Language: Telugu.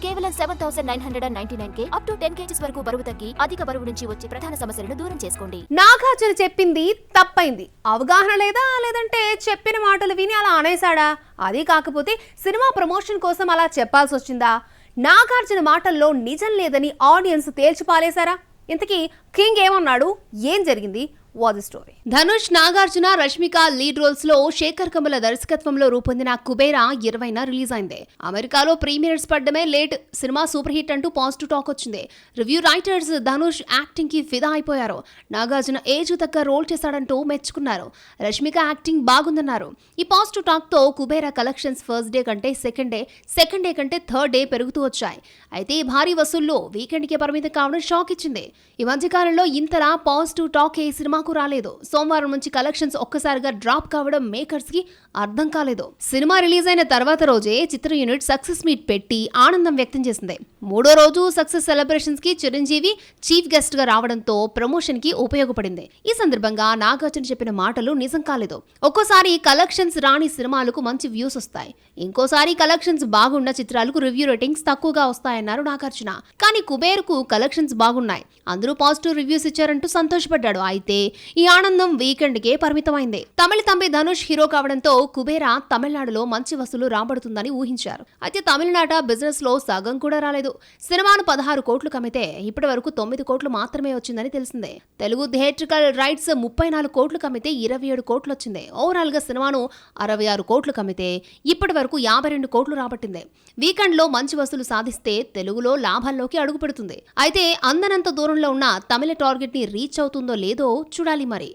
కేవలం 7,999K అప్ టు 10 kgs వరకు బరువు తగ్గి అధిక బరువు నుంచి వచ్చే ప్రధాన సమస్యలను దూరం చేసుకోండి. నాగార్జున చెప్పింది తప్పైంది. అవగాహన లేదా, లేదంటే చెప్పిన మాటలు విని అలా అనేసాడా? అది కాకపోతే సినిమా ప్రమోషన్ కోసం అలా చెప్పాల్సి వచ్చిందా? నాగార్జున మాటల్లో నిజం లేదని ఆడియన్స్ తేల్చిపాలేశారా? ఇంతకీ కింగ్ ఏమన్నాడు? ఏం జరిగింది? What the story? Dhanush, Nagarjuna, Rashmika lead roles లో శేఖర్ కమల దర్శకత్వంలో రూపొందిన కుబేరా 20న రిలీజ్ అయింది. అమెరికాలో ప్రీమియర్స్ పడ్డమే లేట్. సినిమా సూపర్ హిట్ అంటూ పాజిటివ్ టాక్ వచ్చింది. రివ్యూ రైటర్స్ ధనుష్ యాక్టింగ్ కి ఫిదా అయిపోయారు. నాగార్జున ఏజ్ తగ్గ రోల్ చేశాడంటూ మెచ్చుకున్నారు. రష్మిక యాక్టింగ్ బాగుందన్నారు. ఈ పాజిటివ్ టాక్ తో కుబేరా కలెక్షన్స్ ఫస్ట్ డే కంటే సెకండ్ డే కంటే థర్డ్ డే పెరుగుతూ వచ్చాయి. అయితే ఈ భారీ వసూల్లో వీకెండ్ కి పరిమితం కావడం షాక్ ఇచ్చింది. ఈ మధ్యకాలంలో ఇంతలా పాజిటివ్ టాక్ ఏ సినిమాకు రాలేదు. సోమవారం నుంచి కలెక్షన్స్ ఒక్కసారిగా డ్రాప్ కావడం మేకర్స్ కి అర్థం కాలేదు. సినిమా రిలీజ్ అయిన తర్వాత రోజే చిత్ర యూనిట్ సక్సెస్ మీట్ పెట్టి ఆనందం వ్యక్తం చేసింది. మూడో రోజు సక్సెస్ సెలబ్రేషన్స్ కి చిరంజీవి చీఫ్ గెస్ట్ గా రావడంతో ప్రమోషన్ కి ఉపయోగపడింది. ఈ సందర్భంగా నాగార్జున చెప్పిన మాటలు నిజం కాలేదు. ఒక్కోసారి కలెక్షన్స్ రాని సినిమాలకు మంచి వ్యూస్ వస్తాయి, ఇంకోసారి కలెక్షన్స్ బాగున్న చిత్రాలకు రివ్యూ రేటింగ్స్ తక్కువగా వస్తాయన్నారు నాగార్జున. కానీ కుబేర్కు కలెక్షన్స్ బాగున్నాయి, అందరూ పాజిటివ్ రివ్యూస్ ఇచ్చారంటూ సంతోషపడ్డాడు. అయితే ఈ ఆనందం వీకెండ్ కే పరిమితమైంది. తమిళ తంబి ధనుష్ హీరో కావడంతో కుబేరా తమిళనాడులో మంచి వసూలు రాబడుతుందని ఊహించారు. అయితే తమిళనాట బిజినెస్ లో సగం కూడా రాలేదు. సినిమాను 16 కోట్లు కమ్మితే ఇప్పటి వరకు 9 కోట్లు మాత్రమే వచ్చిందని తెలిసిందే. తెలుగు థియేట్రికల్ రైట్స్ 34 కోట్లు కమ్మితే 27 కోట్లు వచ్చింది. ఓవరాల్ గా సినిమాను 66 కోట్లు కమ్మితే ఇప్పటి వరకు 52 కోట్లు రాబట్టింది. వీకెండ్ లో మంచి వసూలు సాధిస్తే తెలుగులో లాభాల్లోకి అడుగు పెడుతుంది. అయితే అందనంత దూరంలో ఉన్న తమిళ టార్గెట్ ని రీచ్ అవుతుందో లేదో చూడాలి మరి.